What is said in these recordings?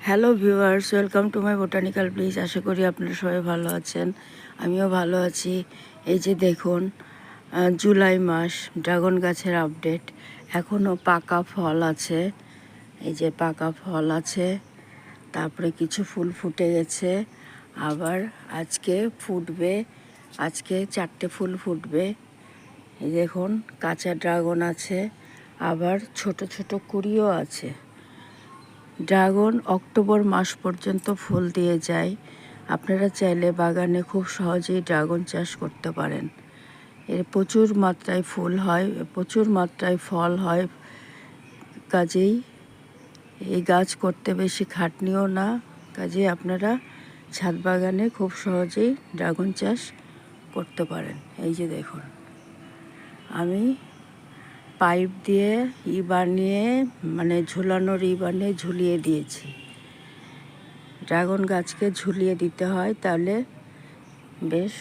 Hello viewers, welcome to my botanical place. আশা করি আপনারা সবাই ভালো আছেন, আমিও ভালো আছি। এই যে দেখুন, জুলাই মাস, ড্রাগন গাছের আপডেট। এখনও পাকা ফল আছে, এই যে পাকা ফল আছে, তারপরে কিছু ফুল ফুটে গেছে, আবার আজকে ফুটবে, আজকে 4টে ফুল ফুটবে। এই দেখুন কাঁচা ড্রাগন আছে, আবার ছোট ছোট কুড়িও আছে। ড্রাগন অক্টোবর মাস পর্যন্ত ফুল দিয়ে যায়। আপনারা চাইলে বাগানে খুব সহজেই ড্রাগন চাষ করতে পারেন। এর প্রচুর মাত্রায় ফুল হয়, প্রচুর মাত্রায় ফল হয়, কাজেই এই গাছ করতে বেশি খাটনিও না। কাজেই আপনারা ছাদ বাগানে খুব সহজেই ড্রাগন চাষ করতে পারেন। এই যে দেখুন, আমি পাইপ দিয়ে বানিয়ে, মানে ঝুলানোর বানিয়ে ঝুলিয়ে দিয়েছি। ড্রাগন গাছকে ঝুলিয়ে দিতে হয়, তাহলে বেশ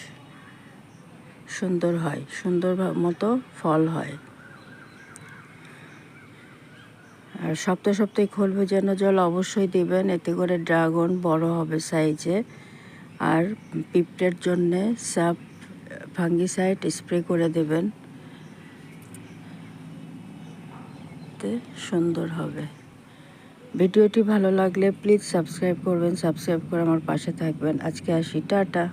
সুন্দর হয়, সুন্দর মতো ফল হয়। আর সপ্তাহে সপ্তাহে খোল ভেজানো জল অবশ্যই দিবেন, এতে করে ড্রাগন বড় হবে সাইজে। আর পিঁপড়ের জন্যে সাপ ফাঙ্গিসাইড স্প্রে করে দেবেন, এতে সুন্দর হবে। ভিডিওটি ভালো লাগলে প্লিজ সাবস্ক্রাইব করবেন, সাবস্ক্রাইব করে আমার পাশে থাকবেন। আজকে আসি, টাটা।